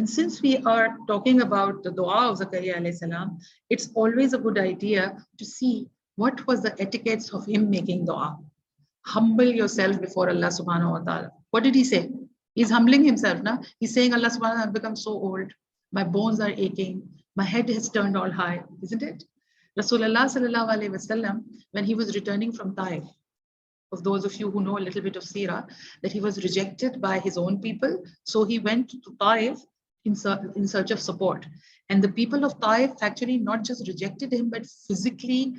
And since we are talking about the dua of Zakaria alayhi salam, it's always a good idea to see what was the etiquettes of him making dua. Humble yourself before Allah subhanahu wa ta'ala. What did he say? He's humbling himself. Now he's saying, Allah subhanahu wa ta'ala, I've become so old. My bones are aching. My head has turned all high. Isn't it? Rasulullah sallallahu alayhi wasallam, when he was returning from Taif, of those of you who know a little bit of Sirah, that he was rejected by his own people. So he went to Taif in search of support. And the people of Taif actually not just rejected him, but physically,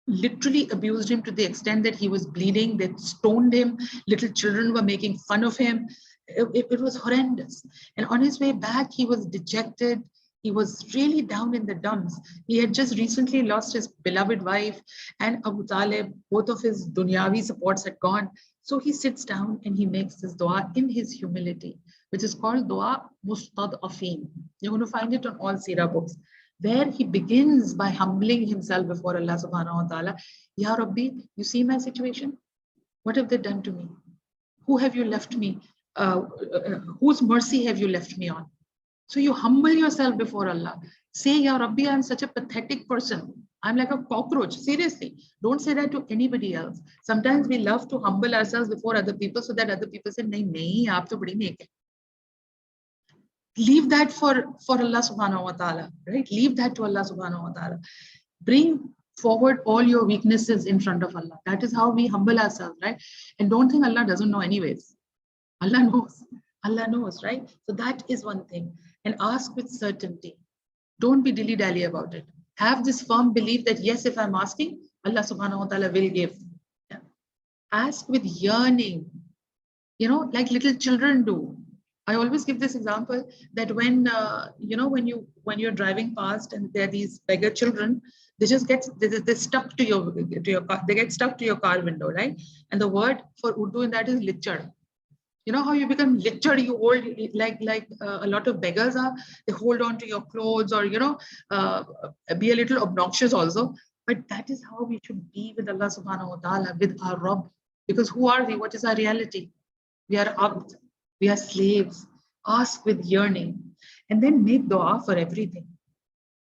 literally abused him to the extent that he was bleeding. They stoned him. Little children were making fun of him. It was horrendous. And on his way back, he was dejected. He was really down in the dumps. He had just recently lost his beloved wife and Abu Talib. Both of his dunyavi supports had gone. So he sits down and he makes this dua in his humility, which is called dua mustad'afin. You're going to find it on all Sirah books, where he begins by humbling himself before Allah subhanahu wa ta'ala. Ya Rabbi, you see my situation? What have they done to me? Who have you left me? Whose mercy have you left me on? So you humble yourself before Allah. Say, Ya Rabbi, I'm such a pathetic person. I'm like a cockroach. Seriously, don't say that to anybody else. Sometimes we love to humble ourselves before other people so that other people say, nahi, aap to badi neek hai. Leave that for Allah subhanahu wa ta'ala, right? Leave that to Allah subhanahu wa ta'ala. Bring forward all your weaknesses in front of Allah. That is how we humble ourselves, right? And don't think Allah doesn't know anyways. Allah knows. Allah knows, right? So that is one thing. And ask with certainty. Don't be dilly-dally about it. Have this firm belief that yes, if I'm asking, Allah subhanahu wa ta'ala will give. Yeah. Ask with yearning, like little children do. I always give this example that when you're driving past and there are these beggar children, they just they're stuck to your car. They get stuck to your car window, right? And the word for Urdu in that is lichar. You know how you become lichar? You hold like a lot of beggars are. They hold on to your clothes or be a little obnoxious also. But that is how we should be with Allah subhanahu wa ta'ala, with our Rabb. Because who are we? What is our reality? We are abd. We are slaves. Ask with yearning. And then make dua for everything.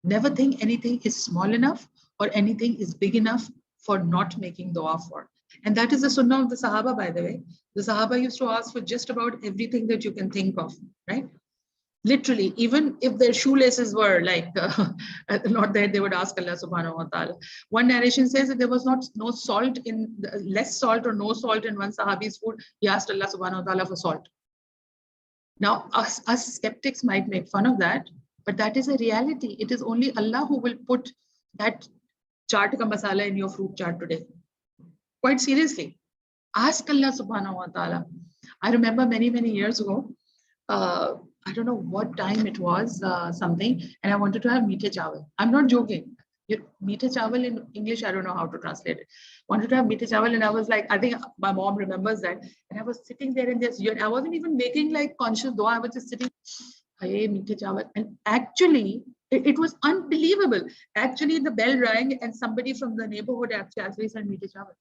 Never think anything is small enough or anything is big enough for not making dua for. And that is the sunnah of the Sahaba, by the way. The Sahaba used to ask for just about everything that you can think of, right? Literally, even if their shoelaces were not there, they would ask Allah subhanahu wa ta'ala. One narration says that there was no salt less salt or no salt in one Sahabi's food. He asked Allah subhanahu wa ta'ala for salt. Now, us skeptics might make fun of that, but that is a reality. It is only Allah who will put that chaat ka masala in your fruit chaat today. Quite seriously. Ask Allah subhanahu wa ta'ala. I remember many, many years ago, I don't know what time it was, something, and I wanted to have meethe chawal. I'm not joking. Meethe chawal in English, I don't know how to translate it. Wanted to have meethe chawal, and I was like, I think my mom remembers that. And I was sitting there in this, I wasn't even making like conscious dua. I was just sitting, hey, meethe chawal. And actually, it was unbelievable. Actually, the bell rang, and somebody from the neighborhood actually said meethe chawal.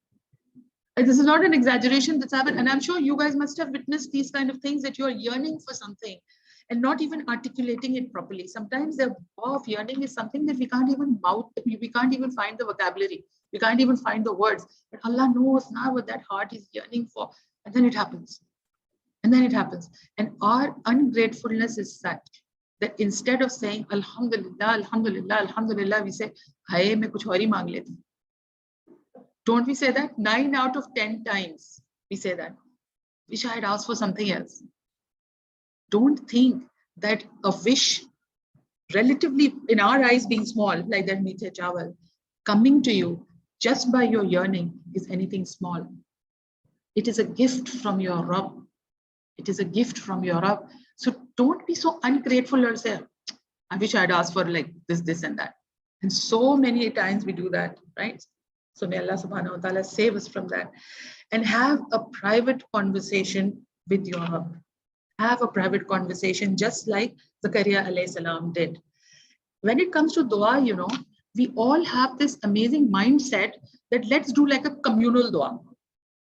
This is not an exaggeration that's happened. And I'm sure you guys must have witnessed these kind of things, that you're yearning for something and not even articulating it properly. Sometimes the law of yearning is something that we can't even we can't even find the vocabulary. We can't even find the words. But Allah knows now what that heart is yearning for. And then it happens. And then it happens. And our ungratefulness is such that instead of saying, Alhamdulillah, Alhamdulillah, Alhamdulillah, we say, Haye, main kuch aur hi maang leti. Don't we say that? 9 out of 10 times we say that. Wish I had asked for something else. Don't think that a wish, relatively in our eyes being small, like that meethe chawal, coming to you just by your yearning is anything small. It is a gift from your Rabb. It is a gift from your Rabb. So don't be so ungrateful or say, I wish I had asked for like this and that. And so many times we do that, right? So may Allah subhanahu wa ta'ala save us from that. And have a private conversation with your Rabb. Have a private conversation just like Zakaria alayhi salam did. When it comes to dua, we all have this amazing mindset that let's do like a communal dua.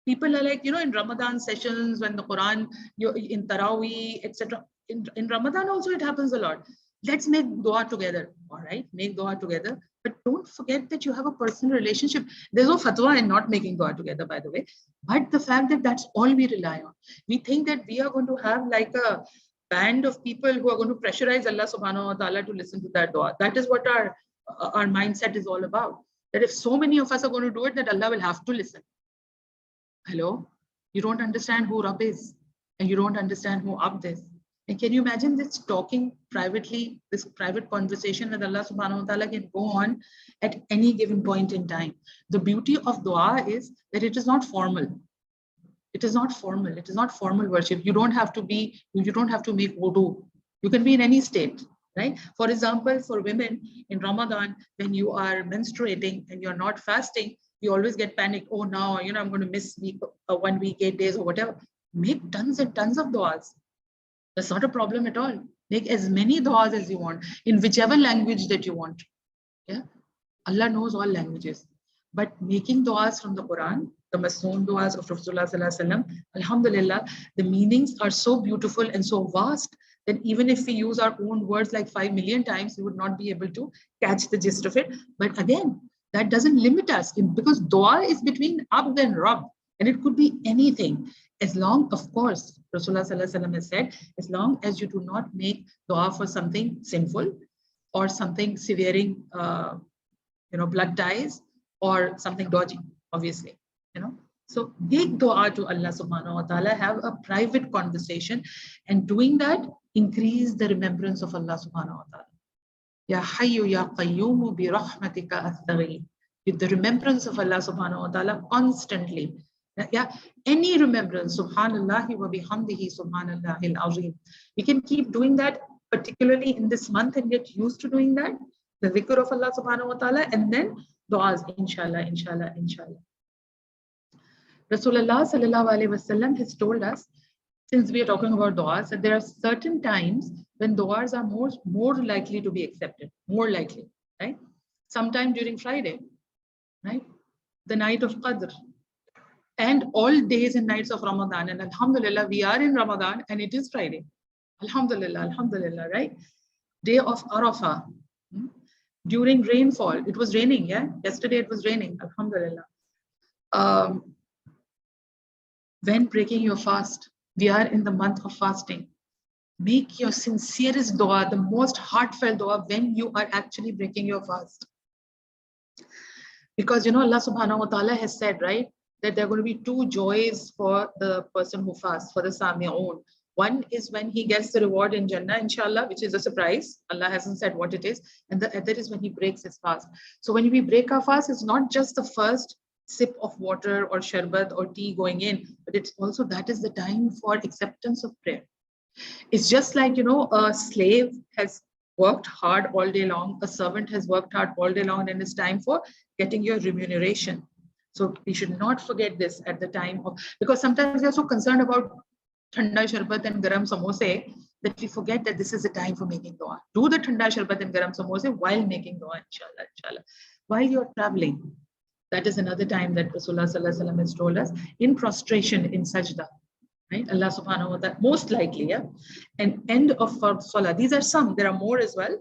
People are like, in Ramadan sessions, when the Quran, in Taraweeh, etc. In Ramadan also it happens a lot. Let's make dua together. All right, make dua together. But don't forget that you have a personal relationship. There's no fatwa in not making dua together, by the way. But the fact that that's all we rely on. We think that we are going to have like a band of people who are going to pressurize Allah subhanahu wa ta'ala to listen to that dua. That is what our mindset is all about. That if so many of us are going to do it, that Allah will have to listen. Hello? You don't understand who Rabb is, and you don't understand who Abd is. And can you imagine this talking privately, this private conversation with Allah subhanahu wa ta'ala can go on at any given point in time. The beauty of dua is that it is not formal. It is not formal. It is not formal worship. You don't have to make wudu. You can be in any state, right? For example, for women in Ramadan, when you are menstruating and you're not fasting, you always get panicked. Oh, now, I'm going to miss 1 week, 8 days or whatever. Make tons and tons of duas. That's not a problem at all. Make as many duas as you want in whichever language that you want. Yeah, Allah knows all languages. But making duas from the Quran, the Masnoon duas of Rasulullah sallallahu alaihi wasallam, alhamdulillah, the meanings are so beautiful and so vast that even if we use our own words like 5 million times, we would not be able to catch the gist of it. But again, that doesn't limit us, because dua is between Abd and Rabb, and it could be anything. As long, of course, Rasulullah sallallahu alaihi wasallam has said, as long as you do not make dua for something sinful or something severing, blood ties or something dodgy, obviously, So make dua to Allah subhanahu wa ta'ala, have a private conversation, and doing that, increase the remembrance of Allah subhanahu wa ta'ala. Ya Hayyu Ya Qayyumu bi rahmatika astaghith. With the remembrance of Allah subhanahu wa ta'ala constantly. Yeah, any remembrance, subhanallahi wa bihamdihi subhanallahil azim. We can keep doing that, particularly in this month, and get used to doing that. The dhikr of Allah subhanahu wa ta'ala, and then du'as, inshallah, inshallah, inshallah. Rasulullah sallallahu alaihi wasallam has told us, since we are talking about du'as, that there are certain times when du'as are more likely to be accepted, more likely, right? Sometime during Friday, right? The night of Qadr, and all days and nights of Ramadan. And alhamdulillah, we are in Ramadan and it is Friday. Alhamdulillah, alhamdulillah, right? Day of Arafah. During rainfall, it was raining, yeah? Yesterday it was raining, alhamdulillah. When breaking your fast, we are in the month of fasting. Make your sincerest dua, the most heartfelt dua, when you are actually breaking your fast. Because, Allah subhanahu wa ta'ala has said, right, that there are going to be 2 joys for the person who fasts, for the Sami'un. One is when he gets the reward in Jannah, inshallah, which is a surprise. Allah hasn't said what it is. And the other is when he breaks his fast. So when we break our fast, it's not just the first sip of water or sharbat or tea going in, but it's also, that is the time for acceptance of prayer. It's just like, a slave has worked hard all day long, a servant has worked hard all day long, and it's time for getting your remuneration. So we should not forget this at the time of, because sometimes we are so concerned about thanda sharbat and garam samosa that we forget that this is the time for making dua. Do the thanda sharbat and garam samosa while making dua, inshallah, inshallah. While you're traveling, that is another time that Rasulullah sallallahu alaihi wasallam has told us, in prostration, in sajda. Right? Allah subhanahu wa ta'ala, most likely, yeah. And end of salah. These are some, there are more as well.